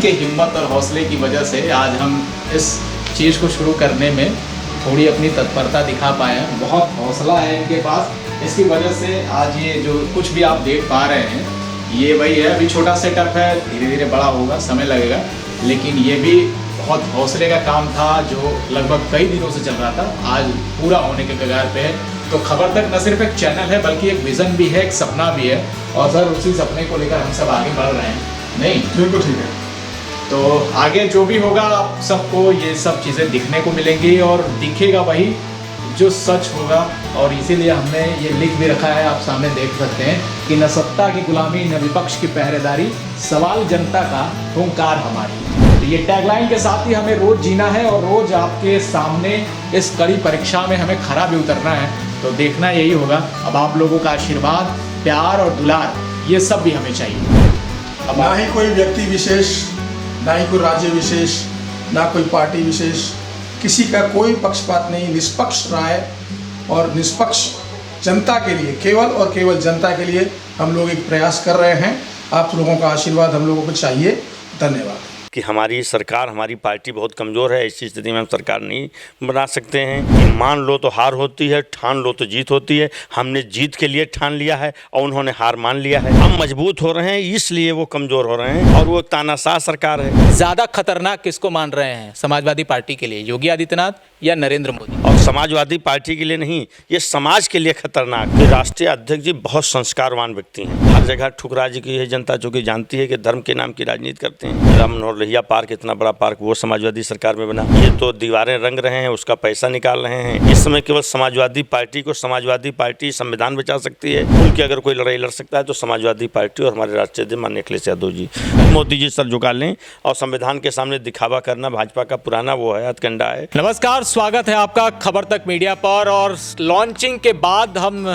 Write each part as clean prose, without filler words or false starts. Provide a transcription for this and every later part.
उनके हिम्मत और हौसले की वजह से आज हम इस चीज़ को शुरू करने में थोड़ी अपनी तत्परता दिखा पाए हैं। बहुत हौसला है इनके पास, इसकी वजह से आज ये जो कुछ भी आप देख पा रहे हैं ये वही है। अभी छोटा सेटअप है, धीरे धीरे बड़ा होगा, समय लगेगा, लेकिन ये भी बहुत हौसले का काम था जो लगभग कई दिनों से चल रहा था, आज पूरा होने के कगार पे है। तो खबर तक न सिर्फ एक चैनल है बल्कि एक विज़न भी है, एक सपना भी है, और सर उसी सपने को लेकर हम सब आगे बढ़ रहे हैं। नहीं, बिल्कुल ठीक है। तो आगे जो भी होगा आप सबको ये सब चीज़ें दिखने को मिलेंगी और दिखेगा वही जो सच होगा। और इसीलिए हमने ये लिख भी रखा है, आप सामने देख सकते हैं कि न सत्ता की गुलामी न विपक्ष की पहरेदारी, सवाल जनता का हुंकार हमारी। तो ये टैगलाइन के साथ ही हमें रोज़ जीना है और रोज़ आपके सामने इस कड़ी परीक्षा में हमें खरा भी उतरना है। तो देखना यही होगा। अब आप लोगों का आशीर्वाद, प्यार और दुलार ये सब भी हमें चाहिए। अब ना ही कोई व्यक्ति विशेष, ना ही कोई राज्य विशेष, ना कोई पार्टी विशेष, किसी का कोई पक्षपात नहीं, निष्पक्ष राय और निष्पक्ष जनता के लिए, केवल और केवल जनता के लिए हम लोग एक प्रयास कर रहे हैं। आप लोगों का आशीर्वाद हम लोगों को चाहिए। धन्यवाद। कि हमारी सरकार, हमारी पार्टी बहुत कमज़ोर है, ऐसी स्थिति में हम सरकार नहीं बना सकते हैं। कि मान लो तो हार होती है, ठान लो तो जीत होती है। हमने जीत के लिए ठान लिया है और उन्होंने हार मान लिया है। हम मजबूत हो रहे हैं, इसलिए वो कमज़ोर हो रहे हैं और वो तानाशाह सरकार है। ज़्यादा खतरनाक किसको मान रहे हैं समाजवादी पार्टी के लिए, योगी आदित्यनाथ या नरेंद्र मोदी? और समाजवादी पार्टी के लिए नहीं, ये समाज के लिए खतरनाक। ये राष्ट्रीय अध्यक्ष जी बहुत संस्कारवान व्यक्ति हैं। हर जगह ठुकरा जी की है जनता, चूँकि जानती है कि धर्म के नाम की राजनीति करते हैं। राम और लोहिया पार्क, इतना बड़ा पार्क, वो समाजवादी सरकार में बना। ये तो दीवारें रंग रहे हैं, उसका पैसा निकाल रहे हैं। इस समय केवल समाजवादी पार्टी को समाजवादी पार्टी संविधान बचा सकती है। उनकी अगर कोई लड़ाई लड़ सकता है तो समाजवादी पार्टी और हमारे राष्ट्रीय अध्यक्ष माननीय अखिलेश यादव जी। मोदी जी सर झुका लें और संविधान के सामने दिखावा करना भाजपा का पुराना वो है, हथकंडा है। नमस्कार, स्वागत है आपका खबर तक मीडिया पर। और लॉन्चिंग के बाद हम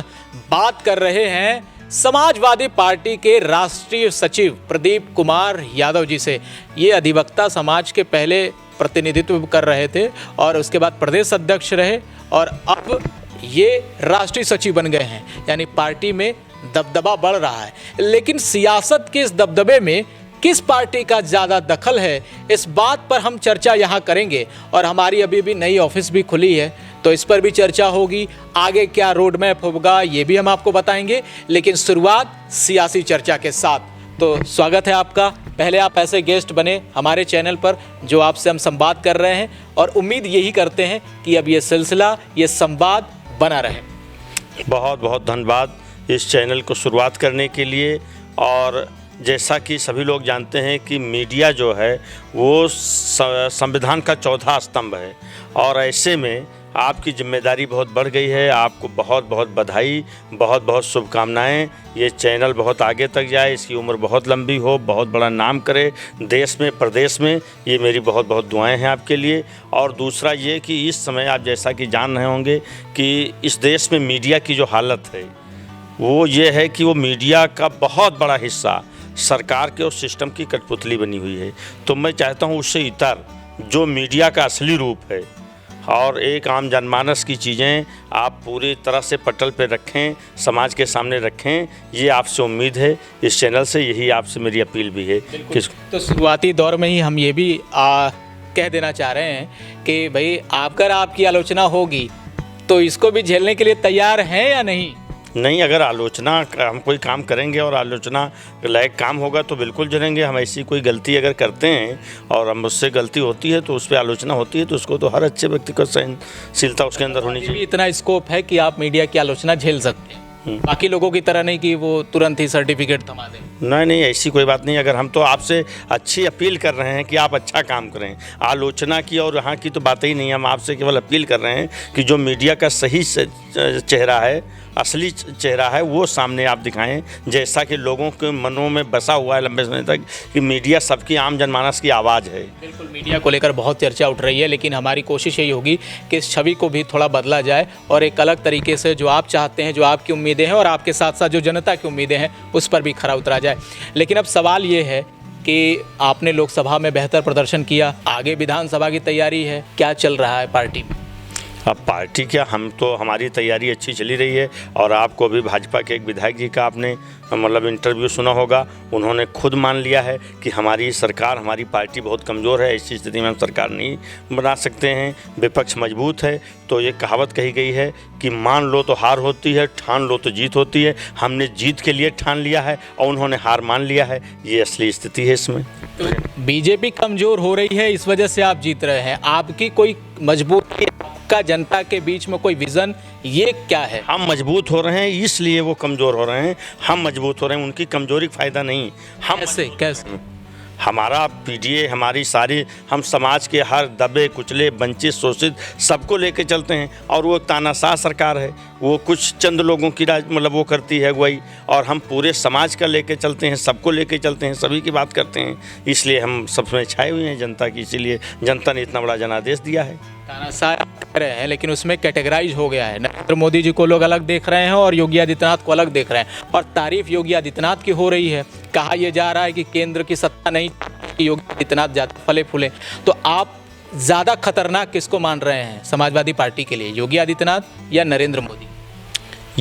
बात कर रहे हैं समाजवादी पार्टी के राष्ट्रीय सचिव प्रदीप कुमार यादव जी से। ये अधिवक्ता समाज के पहले प्रतिनिधित्व कर रहे थे और उसके बाद प्रदेश अध्यक्ष रहे और अब ये राष्ट्रीय सचिव बन गए हैं, यानी पार्टी में दबदबा बढ़ रहा है। लेकिन सियासत के इस दबदबे में किस पार्टी का ज़्यादा दखल है, इस बात पर हम चर्चा यहाँ करेंगे। और हमारी अभी भी नई ऑफिस भी खुली है तो इस पर भी चर्चा होगी। आगे क्या रोड मैप होगा ये भी हम आपको बताएंगे, लेकिन शुरुआत सियासी चर्चा के साथ। तो स्वागत है आपका। पहले आप ऐसे गेस्ट बने हमारे चैनल पर जो आपसे हम संवाद कर रहे हैं और उम्मीद यही करते हैं कि अब ये सिलसिला, ये संवाद बना रहे। बहुत बहुत धन्यवाद इस चैनल को शुरुआत करने के लिए। और जैसा कि सभी लोग जानते हैं कि मीडिया जो है वो संविधान का चौथा स्तंभ है और ऐसे में आपकी जिम्मेदारी बहुत बढ़ गई है। आपको बहुत बहुत बधाई, बहुत बहुत शुभकामनाएं। ये चैनल बहुत आगे तक जाए, इसकी उम्र बहुत लंबी हो, बहुत बड़ा नाम करे देश में, प्रदेश में। ये मेरी बहुत बहुत दुआएं हैं आपके लिए। और दूसरा ये कि इस समय आप जैसा कि जान रहे होंगे कि इस देश में मीडिया की जो हालत है वो ये है कि वो मीडिया का बहुत बड़ा हिस्सा सरकार के उस सिस्टम की कठपुतली बनी हुई है। तो मैं चाहता हूँ उससे इतर जो मीडिया का असली रूप है और एक आम जनमानस की चीज़ें आप पूरी तरह से पटल पे रखें, समाज के सामने रखें, ये आपसे उम्मीद है इस चैनल से। यही आपसे मेरी अपील भी है। तो शुरुआती दौर में ही हम ये भी कह देना चाह रहे हैं कि भाई अगर आपकी आलोचना होगी तो इसको भी झेलने के लिए तैयार हैं या नहीं? नहीं, अगर आलोचना हम कोई काम करेंगे और आलोचना लायक काम होगा तो बिल्कुल झेलेंगे। हम ऐसी कोई गलती अगर करते हैं और हम उससे गलती होती है तो उस पर आलोचना होती है तो उसको तो हर अच्छे व्यक्ति को सहनशीलता उसके अंदर होनी चाहिए। इतना स्कोप है कि आप मीडिया की आलोचना झेल सकते हैं, बाकी लोगों की तरह नहीं कि वो तुरंत ही सर्टिफिकेट थमा दें। नहीं, ऐसी कोई बात नहीं। अगर हम तो आपसे अच्छी अपील कर रहे हैं कि आप अच्छा काम करें, आलोचना की और यहाँ की तो बात ही नहीं। हम आपसे केवल अपील कर रहे हैं कि जो मीडिया का सही चेहरा है, असली चेहरा है, वो सामने आप दिखाएं। जैसा कि लोगों के मनों में बसा हुआ है लंबे समय तक कि मीडिया सबकी, आम जनमानस की आवाज़ है। बिल्कुल, मीडिया को लेकर बहुत चर्चा उठ रही है, लेकिन हमारी कोशिश यही होगी कि इस छवि को भी थोड़ा बदला जाए और एक अलग तरीके से जो आप चाहते हैं, जो आपकी उम्मीदें हैं और आपके साथ साथ जो जनता की उम्मीदें हैं उस पर भी खरा उतरा जाए। लेकिन अब सवाल ये है कि आपने लोकसभा में बेहतर प्रदर्शन किया, आगे विधानसभा की तैयारी है, क्या चल रहा है पार्टी में? अब पार्टी क्या, हम तो हमारी तैयारी अच्छी चली रही है। और आपको अभी भाजपा के एक विधायक जी का आपने मतलब इंटरव्यू सुना होगा, उन्होंने खुद मान लिया है कि हमारी सरकार, हमारी पार्टी बहुत कमज़ोर है, ऐसी स्थिति में हम सरकार नहीं बना सकते हैं, विपक्ष मजबूत है। तो ये कहावत कही गई है कि मान लो तो हार होती है, ठान लो तो जीत होती है। हमने जीत के लिए ठान लिया है और उन्होंने हार मान लिया है, ये असली स्थिति है इसमें। बीजेपी कमजोर हो रही है, इस वजह से आप जीत रहे हैं। आपकी कोई मजबूती, आपका जनता के बीच में कोई विजन, ये क्या है? हम मजबूत हो रहे हैं इसलिए वो कमज़ोर हो रहे हैं। हम मजबूत हो रहे हैं, उनकी कमज़ोरी का फ़ायदा नहीं। हम कैसे? हमारा पीडीए, हमारी सारी, हम समाज के हर दबे कुचले, वंचित, शोषित सबको लेके चलते हैं। और वो तानाशाह सरकार है, वो कुछ चंद लोगों की राज मतलब वो करती है अगुवाई, और हम पूरे समाज का लेके चलते हैं, सबको लेके चलते हैं, सभी की बात करते हैं। इसलिए हम सबसे छाए हुए हैं जनता की, इसीलिए जनता ने इतना बड़ा जनादेश दिया है। तानाशाह कर रहे हैं, लेकिन उसमें कैटेगराइज हो गया है। नरेंद्र मोदी जी को लोग अलग देख रहे हैं और योगी आदित्यनाथ को अलग देख रहे हैं। और तारीफ योगी आदित्यनाथ की हो रही है। कहा यह जा रहा है कि केंद्र की सत्ता नहीं, योगी आदित्यनाथ ज़्यादा फले फूले। तो आप ज़्यादा खतरनाक किसको मान रहे हैं समाजवादी पार्टी के लिए, योगी आदित्यनाथ या नरेंद्र मोदी?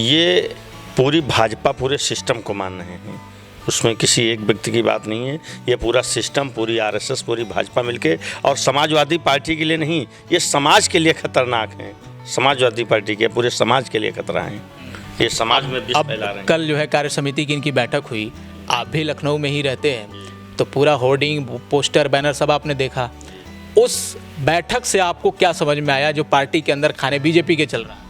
ये पूरी भाजपा पूरे सिस्टम को मान रहे हैं, उसमें किसी एक व्यक्ति की बात नहीं है। ये पूरा सिस्टम, पूरी आरएसएस, पूरी भाजपा मिलके, और समाजवादी पार्टी के लिए नहीं, ये समाज के लिए खतरनाक है। समाजवादी पार्टी के पूरे समाज के लिए खतरा है, ये समाज में विष फैला रहे हैं। कल जो है कार्य समिति की इनकी बैठक हुई, आप भी लखनऊ में ही रहते हैं, तो पूरा होर्डिंग, पोस्टर, बैनर सब आपने देखा। उस बैठक से आपको क्या समझ में आया जो पार्टी के अंदर खाने बीजेपी के चल रहा है?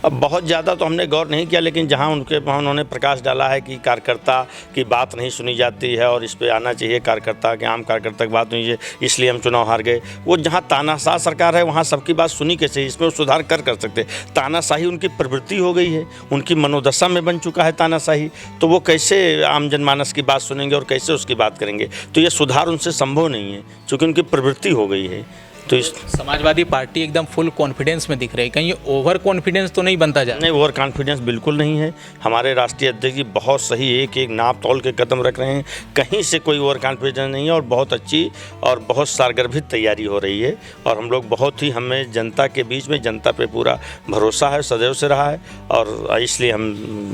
अब बहुत ज़्यादा तो हमने गौर नहीं किया, लेकिन जहाँ उन्होंने प्रकाश डाला है कि कार्यकर्ता की बात नहीं सुनी जाती है और इस पे आना चाहिए कार्यकर्ता के, आम कार्यकर्ता की बात नहीं है, इसलिए हम चुनाव हार गए। वो जहाँ तानाशाह सरकार है वहाँ सबकी बात सुनी कैसे, इसमें वो सुधार कर सकते। तानाशाही उनकी प्रवृत्ति हो गई है, उनकी मनोदशा में बन चुका है तानाशाही, तो वो कैसे आम जनमानस की बात सुनेंगे और कैसे उसकी बात करेंगे? तो ये सुधार उनसे संभव नहीं है, चूँकि उनकी प्रवृत्ति हो गई है। तो इस समाजवादी पार्टी एकदम फुल कॉन्फिडेंस में दिख रही है, कहीं ओवर कॉन्फिडेंस तो नहीं बनता जा? नहीं, ओवर कॉन्फिडेंस बिल्कुल नहीं है। हमारे राष्ट्रीय अध्यक्ष जी बहुत सही एक एक नाप तौल के कदम रख रहे हैं, कहीं से कोई ओवर कॉन्फिडेंस नहीं है, और बहुत अच्छी और बहुत सारगर्भित तैयारी हो रही है। और हम लोग बहुत ही, हमें जनता के बीच में जनता पे पूरा भरोसा है, सदैव से रहा है, और इसलिए हम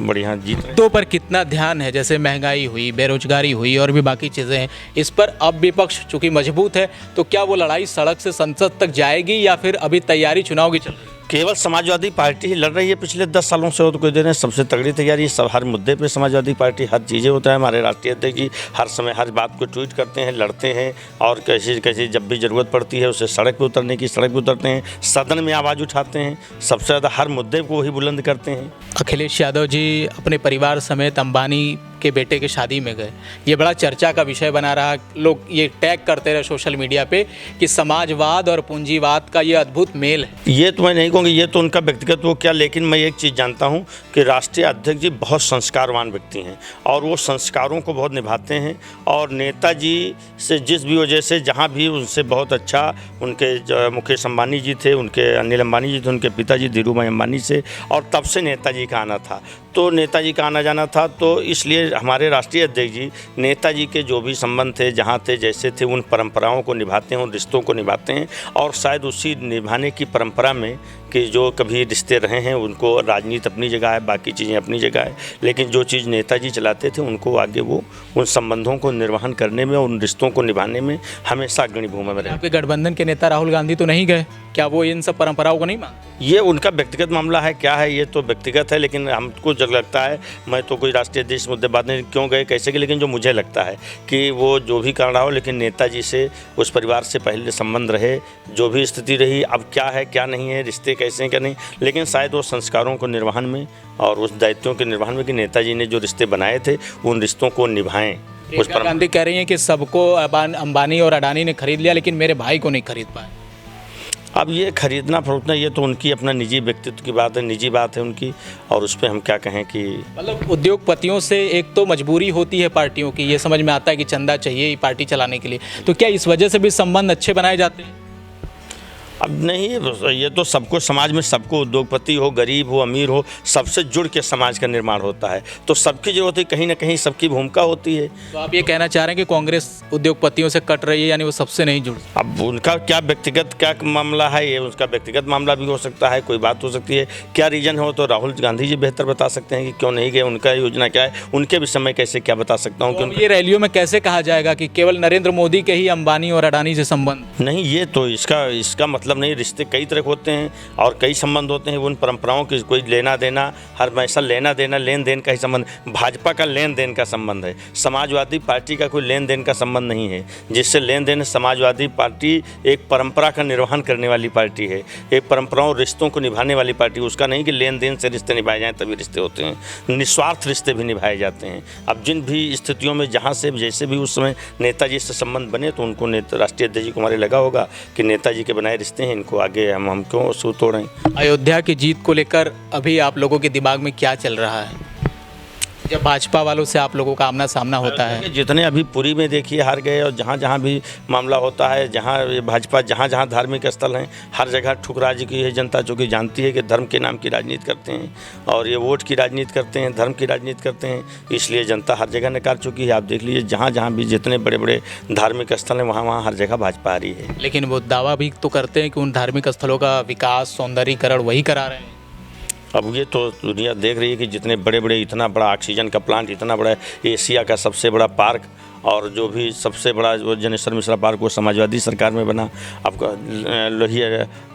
बढ़िया जीत रहे हैं। तो पर कितना ध्यान है, जैसे महंगाई हुई, बेरोजगारी हुई और भी बाकी चीज़ें हैं, इस पर अब विपक्ष चूँकि मजबूत है, तो क्या वो लड़ाई सड़क से संसद तक जाएगी या फिर अभी तैयारी चुनाव की चल रही है? केवल समाजवादी पार्टी ही लड़ रही है पिछले 10 सालों से, हो तो कोई दे रहे हैं सबसे तगड़ी तैयारी। सब हर मुद्दे पे समाजवादी पार्टी हर चीज़ें होता है। हमारे राष्ट्रीय अध्यक्ष जी हर समय हर बात को ट्वीट करते हैं, लड़ते हैं, और कैसी जब भी ज़रूरत पड़ती है उसे सड़क पे उतरने की, सड़क पे उतरते हैं, सदन में आवाज़ उठाते हैं, सबसे ज़्यादा हर मुद्दे को वही बुलंद करते हैं। अखिलेश यादव जी अपने परिवार समेत अंबानी के बेटे के शादी में गए, ये बड़ा चर्चा का विषय बना रहा। लोग ये टैग करते रहे सोशल मीडिया पे कि समाजवाद और पूंजीवाद का ये अद्भुत मेल है। ये तो मैं नहीं कहूँगी, ये तो उनका व्यक्तिगत वो क्या, लेकिन मैं एक चीज़ जानता हूँ कि राष्ट्रीय अध्यक्ष जी बहुत संस्कारवान व्यक्ति हैं और वो संस्कारों को बहुत निभाते हैं। और नेताजी से जिस भी वजह से जहाँ भी उनसे बहुत अच्छा, उनके मुकेश अंबानी जी थे, उनके अनिल अंबानी जी थे, उनके पिताजी धीरूभाई अंबानी से, और तब से नेताजी का आना था, तो नेताजी का आना जाना था। तो इसलिए हमारे राष्ट्रीय अध्यक्ष जी नेताजी के जो भी संबंध थे, जहाँ थे, जैसे थे, उन परंपराओं को निभाते हैं, उन रिश्तों को निभाते हैं। और शायद उसी निभाने की परंपरा में कि जो कभी रिश्ते रहे हैं, उनको राजनीति अपनी जगह है, बाकी चीज़ें अपनी जगह है, लेकिन जो चीज़ नेताजी चलाते थे उनको आगे वो उन संबंधों को निर्वहन करने में, उन रिश्तों को निभाने में हमेशा अग्रणी भूमिका में रहे। आपके गठबंधन के नेता राहुल गांधी तो नहीं गए, क्या वो इन सब परंपराओं को नहीं मानते? ये उनका व्यक्तिगत मामला है, क्या है ये तो व्यक्तिगत है, लेकिन हमको जब लगता है, मैं तो कोई राष्ट्रीय अध्यक्ष मुद्दे बात नहीं क्यों गए कैसे गए, लेकिन जो मुझे लगता है कि वो जो भी कारण रहा हो, लेकिन नेताजी से, उस परिवार से पहले संबंध रहे, जो भी स्थिति रही, अब क्या है क्या नहीं है, रिश्ते कैसे हैं क्या नहीं, लेकिन शायद वो संस्कारों को निर्वहन में और उस दायित्वों के निर्वहन में कि नेताजी ने जो रिश्ते बनाए थे उन रिश्तों को निभाएं। प्रियंका गांधी कह रही हैं कि सबको अंबानी और अडानी ने खरीद लिया, लेकिन मेरे भाई को नहीं खरीद पाए। अब ये खरीदना फरोखना ये तो उनकी अपना निजी व्यक्तित्व की बात है, निजी बात है उनकी, और उस पर हम क्या कहें कि मतलब उद्योगपतियों से एक तो मजबूरी होती है पार्टियों की, ये समझ में आता है कि चंदा चाहिए पार्टी चलाने के लिए, तो क्या इस वजह से भी संबंध अच्छे बनाए जाते हैं? अब नहीं, ये तो सबको, समाज में सबको, उद्योगपति हो, गरीब हो, अमीर हो, सबसे जुड़ के समाज का निर्माण होता है। तो सबकी जरूरत है, कहीं ना कहीं सबकी भूमिका होती है। तो आप ये कहना चाह रहे हैं कि कांग्रेस उद्योगपतियों से कट रही है, यानी वो सबसे नहीं जुड़। अब उनका क्या व्यक्तिगत क्या मामला है, ये उसका व्यक्तिगत मामला भी हो सकता है, कोई बात हो सकती है। क्या रीजन हो तो राहुल गांधी जी बेहतर बता सकते हैं कि क्यों नहीं गए, उनका योजना क्या है, उनके विषय में कैसे क्या बता सकता हूँ। तो ये रैलियों में कैसे कहा जाएगा कि केवल नरेंद्र मोदी के ही अंबानी और अडानी से संबंध? नहीं, ये तो इसका मतलब नहीं। रिश्ते कई तरह के होते हैं और कई संबंध होते हैं, उन परंपराओं की कोई लेना देना, हर ऐसा लेना देना लेन देन का ही संबंध। भाजपा का लेन देन का संबंध है, समाजवादी पार्टी का कोई लेन देन का संबंध नहीं है। जिससे लेन देन, समाजवादी पार्टी एक परंपरा का निर्वहन करने वाली पार्टी है, एक परंपराओं रिश्तों को निभाने वाली पार्टी। उसका नहीं कि लेन देन से रिश्ते निभाए जाएँ तभी रिश्ते होते हैं, निस्वार्थ रिश्ते भी निभाए जाते हैं। अब जिन भी स्थितियों में जहाँ से जैसे भी उस समय नेताजी से संबंध बने तो उनको राष्ट्रीय अध्यक्ष जी को हमारे लगा होगा कि नेताजी के बनाए रिश्ते हैं, इनको आगे हम क्यों सू तोड़ें। अयोध्या की जीत को लेकर अभी आप लोगों के दिमाग में क्या चल रहा है जब भाजपा वालों से आप लोगों का आमना सामना होता है? जितने अभी पुरी में देखिए हार गए, और जहाँ जहाँ भी मामला होता है, जहाँ भाजपा जहाँ जहाँ धार्मिक स्थल हैं, हर जगह ठुकरा चुकी है जनता, चूँकि जानती है कि धर्म के नाम की राजनीति करते हैं और ये वोट की राजनीति करते हैं, धर्म की राजनीति करते हैं, इसलिए जनता हर जगह नकार चुकी है। आप देख लीजिए जहाँ जहाँ भी जितने बड़े बड़े धार्मिक स्थल हैं वहाँ वहाँ हर जगह भाजपा आ रही है। लेकिन वो दावा भी तो करते हैं कि उन धार्मिक स्थलों का विकास, सौंदर्यीकरण वही करा रहे हैं। अब ये तो दुनिया देख रही है कि जितने बड़े बड़े, इतना बड़ा ऑक्सीजन का प्लांट, इतना बड़ा एशिया का सबसे बड़ा पार्क, और जो भी सबसे बड़ा वो जनेश्वर मिश्रा पार्क वो समाजवादी सरकार में बना। आपका लोहिया,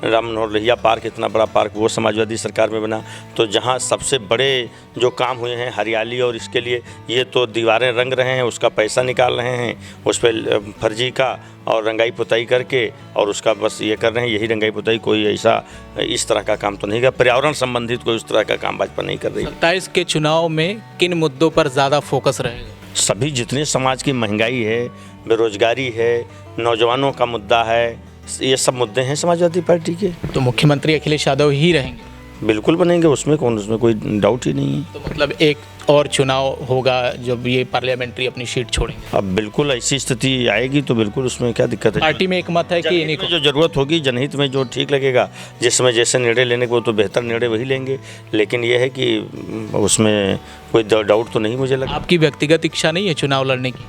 राम मनोहर लोहिया पार्क, इतना बड़ा पार्क वो समाजवादी सरकार में बना। तो जहाँ सबसे बड़े जो काम हुए हैं हरियाली, और इसके लिए ये तो दीवारें रंग रहे हैं, उसका पैसा निकाल रहे हैं, उस पर फर्जी का और रंगाई पुताई करके, और उसका बस ये कर रहे हैं, यही रंगाई पुताई। कोई ऐसा इस तरह का काम तो नहीं कर, पर्यावरण संबंधित कोई उस तरह का काम भाजपा नहीं कर रही। 27 के चुनाव में किन मुद्दों पर ज़्यादा फोकस रहेगा? सभी जितने समाज की महंगाई है, बेरोजगारी है, नौजवानों का मुद्दा है, ये सब मुद्दे हैं समाजवादी पार्टी के। तो मुख्यमंत्री अखिलेश यादव ही रहेंगे? बिल्कुल बनेंगे, उसमें कोई डाउट ही नहीं है। तो मतलब एक और चुनाव होगा जब ये पार्लियामेंट्री अपनी सीट छोड़ेंगे? अब बिल्कुल ऐसी स्थिति आएगी तो बिल्कुल उसमें क्या दिक्कत है। पार्टी में एक मत है कि इन्हीं को जो जरूरत होगी, जनहित में जो ठीक लगेगा, जिसमें जैसे निर्णय लेने को, तो बेहतर निर्णय वही लेंगे। लेकिन यह है कि उसमें कोई डाउट तो नहीं मुझे लगा। आपकी व्यक्तिगत इच्छा नहीं है चुनाव लड़ने की?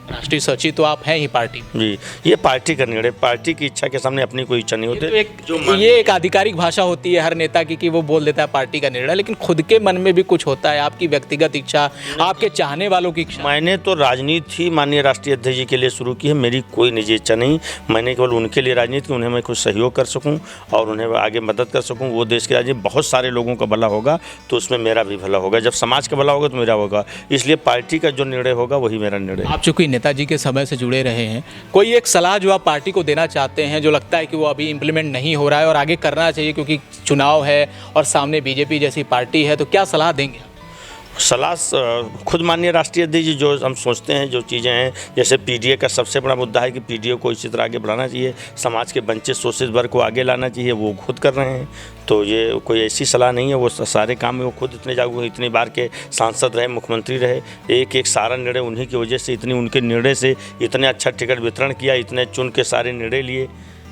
राष्ट्रीय सचिव तो आप हैं ही पार्टी में। जी, ये पार्टी का निर्णय, पार्टी की इच्छा के सामने अपनी कोई इच्छा नहीं होती। ये एक आधिकारिक भाषा होती है हर नेता की कि वो बोल देता है पार्टी का निर्णय, लेकिन खुद के मन में भी कुछ होता है। आपकी व्यक्तिगत इच्छा, आपके चाहने वालों की इच्छा? मैंने तो राजनीति ही माननीय राष्ट्रीय अध्यक्ष जी के लिए शुरू की है, मेरी कोई निजी इच्छा नहीं। मैंने केवल उनके लिए राजनीति की, उन्हें मैं कुछ सहयोग कर सकूं और उन्हें आगे मदद कर सकूं। वो देश की राजनीति, बहुत सारे लोगों का भला होगा तो उसमें मेरा भी भला होगा। जब समाज का भला होगा तो मेरा होगा, इसलिए पार्टी का जो निर्णय होगा वही मेरा निर्णय। आप चूंकि नेताजी के समय से जुड़े रहे हैं, कोई एक सलाह जो आप पार्टी को देना चाहते हैं, जो लगता है कि वो अभी इम्प्लीमेंट नहीं हो रहा है और आगे करना चाहिए क्योंकि चुनाव है और सामने बीजेपी जैसी पार्टी है, तो क्या सलाह देंगे? सलाह खुद माननीय राष्ट्रीय अध्यक्ष जी जो हम सोचते हैं, जो चीज़ें हैं, जैसे पीडीए का सबसे बड़ा मुद्दा है कि पीडीए को इसी तरह आगे बढ़ाना चाहिए, समाज के वंचित शोषित वर्ग को आगे लाना चाहिए, वो खुद कर रहे हैं। तो ये कोई ऐसी सलाह नहीं है, वो सारे काम में वो खुद इतने जागरूक, इतनी बार के सांसद रहे, मुख्यमंत्री रहे, एक एक सारा निर्णय उन्हीं की वजह से, इतनी उनके निर्णय से इतने अच्छा टिकट वितरण किया, इतने चुन के सारे निर्णय लिए,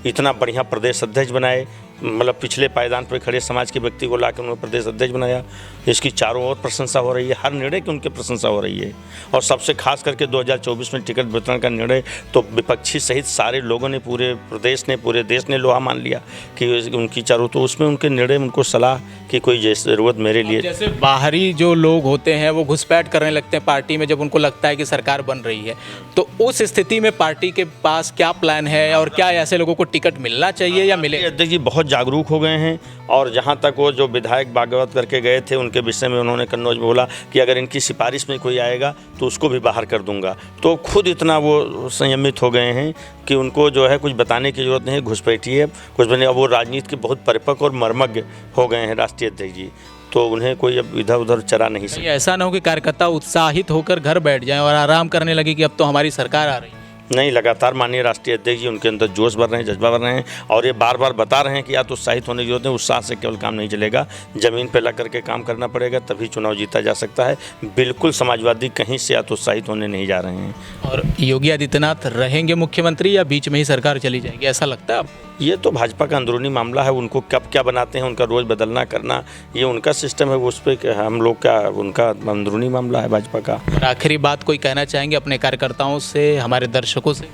इतना बढ़िया प्रदेश अध्यक्ष बनाए, मतलब पिछले पायदान पर खड़े समाज के व्यक्ति को लाकर उन्होंने प्रदेश अध्यक्ष बनाया। इसकी चारों ओर प्रशंसा हो रही है, हर निर्णय की उनकी प्रशंसा हो रही है। और सबसे खास करके 2024 में टिकट वितरण का निर्णय तो विपक्षी सहित सारे लोगों ने, पूरे प्रदेश ने, पूरे देश ने लोहा मान लिया कि उनकी चारों, तो उसमें उनके निर्णय, उनको सलाह कि कोई जैसे ज़रूरत मेरे लिए। जैसे बाहरी जो लोग होते हैं वो घुसपैठ करने लगते हैं पार्टी में जब उनको लगता है कि सरकार बन रही है, तो उस स्थिति में पार्टी के पास क्या प्लान है और क्या ऐसे लोगों को टिकट मिलना चाहिए या मिले? अध्यक्ष जी बहुत जागरूक हो गए हैं, और जहाँ तक वो जो विधायक बागवत करके गए थे उनके विषय में उन्होंने कन्नौज में बोला कि अगर इनकी सिफारिश में कोई आएगा तो उसको भी बाहर कर दूंगा। तो खुद इतना वो संयमित हो गए हैं कि उनको जो है कुछ बताने की जरूरत नहीं, घुसपैठिए कुछ बने। अब वो राजनीति के बहुत परिपक्व और मर्मज्ञ हो गए हैं राष्ट्रीय अध्यक्ष जी, तो उन्हें कोई अब इधर उधर चरा नहीं सकता। ऐसा ना हो कि कार्यकर्ता उत्साहित होकर घर बैठ जाएं और आराम करने लगे कि अब तो हमारी सरकार आ रही है। नहीं, लगातार माननीय राष्ट्रीय अध्यक्ष जी उनके अंदर जोश भर रहे हैं, जज्बा भर रहे हैं और ये बार बार बता रहे हैं कि या तो उत्साहित होने की जरूरत है, उत्साह से केवल काम नहीं चलेगा, ज़मीन पर ला करके काम करना पड़ेगा, तभी चुनाव जीता जा सकता है। बिल्कुल समाजवादी कहीं से या तो उत्साहित होने नहीं जा रहे हैं। और योगी आदित्यनाथ रहेंगे मुख्यमंत्री या बीच में ही सरकार चली जाएगी, ऐसा लगता है आपको? ये तो भाजपा का अंदरूनी मामला है, उनको कब क्या बनाते हैं, उनका रोज़ बदलना करना, ये उनका सिस्टम है, उस पर हम लोग का उनका अंदरूनी मामला है भाजपा का। और आखिरी बात कोई कहना चाहेंगे अपने कार्यकर्ताओं से, हमारे दर्शकों से?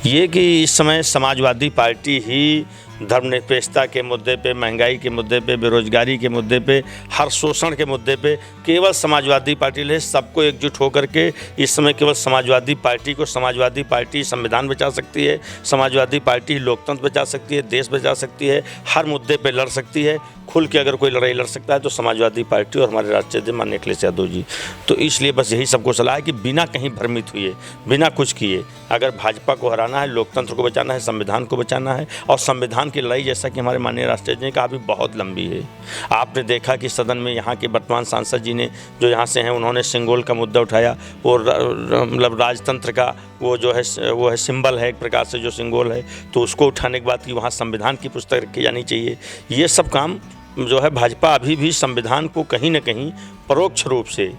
ये कि इस समय समाजवादी पार्टी ही धर्मनिरपेक्षता के मुद्दे पे, महंगाई के मुद्दे पे, बेरोजगारी के मुद्दे पे, हर शोषण के मुद्दे पे केवल समाजवादी पार्टी ले सबको एकजुट होकर के इस समय केवल समाजवादी पार्टी को, समाजवादी पार्टी संविधान बचा सकती है, समाजवादी पार्टी लोकतंत्र बचा सकती है, देश बचा सकती है, हर मुद्दे पे लड़ सकती है। खुल के अगर कोई लड़ाई लड़ सकता है तो समाजवादी पार्टी और हमारे राष्ट्रीय अध्यक्ष माननीय अखिलेश यादव जी। तो इसलिए बस यही सबको सलाह है कि बिना कहीं भ्रमित हुए, बिना कुछ किए अगर भाजपा को हराना है, लोकतंत्र को बचाना है, संविधान को बचाना है, और संविधान की लड़ाई जैसा कि हमारे माननीय राष्ट्रीय अध्यक्ष ने कहा अभी बहुत लंबी है। आपने देखा कि सदन में यहाँ के वर्तमान सांसद जी ने जो यहाँ से हैं उन्होंने सिंगोल का मुद्दा उठाया, और मतलब राजतंत्र का वो जो है वो है सिंबल है एक प्रकार से जो सिंगोल है, तो उसको उठाने के बाद कि वहाँ संविधान की पुस्तक रखी जानी चाहिए। ये सब काम जो है भाजपा अभी भी संविधान को कहीं ना कहीं परोक्ष रूप से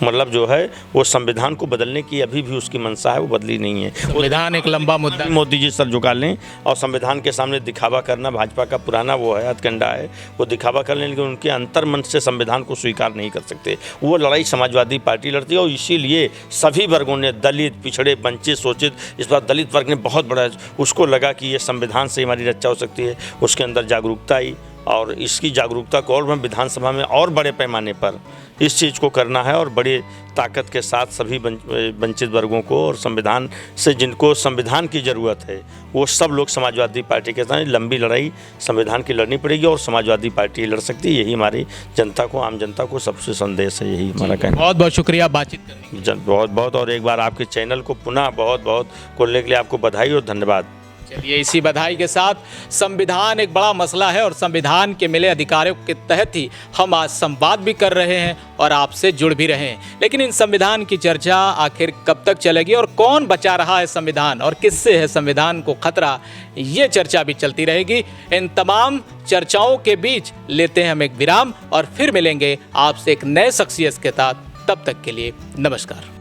मतलब जो है वो संविधान को बदलने की अभी भी उसकी मंशा है, वो बदली नहीं है। संविधान एक लंबा मुद्दा है। मोदी जी सर झुका लें और संविधान के सामने दिखावा करना भाजपा का पुराना वो है, हथकंडा है, वो दिखावा कर लें, लेकिन उनके अंतर्मन से संविधान को स्वीकार नहीं कर सकते। वो लड़ाई समाजवादी पार्टी लड़ती है और इसीलिए सभी वर्गों ने, दलित, पिछड़े, वंचित, शोषित, इस बार दलित वर्ग ने बहुत बड़ा उसको लगा कि ये संविधान से हमारी रक्षा हो सकती है। उसके अंदर जागरूकता आई और इसकी जागरूकता को और विधानसभा में और बड़े पैमाने पर इस चीज़ को करना है और बड़े ताकत के साथ सभी वंचित वर्गों को और संविधान से जिनको संविधान की ज़रूरत है वो सब लोग समाजवादी पार्टी के साथ लंबी लड़ाई संविधान की लड़नी पड़ेगी और समाजवादी पार्टी लड़ सकती है। यही हमारी जनता को, आम जनता को सबसे संदेश है, यही हमारा कहना। बहुत बहुत शुक्रिया बातचीत करने के लिए। बहुत बहुत और एक बार आपके चैनल को पुनः बहुत बहुत खोलने के लिए आपको बधाई और धन्यवाद। चलिए इसी बधाई के साथ, संविधान एक बड़ा मसला है और संविधान के मिले अधिकारों के तहत ही हम आज संवाद भी कर रहे हैं और आपसे जुड़ भी रहे हैं। लेकिन इन संविधान की चर्चा आखिर कब तक चलेगी और कौन बचा रहा है संविधान और किससे है संविधान को खतरा, ये चर्चा भी चलती रहेगी। इन तमाम चर्चाओं के बीच लेते हैं हम एक विराम और फिर मिलेंगे आपसे एक नए शख्सियत के साथ। तब तक के लिए नमस्कार।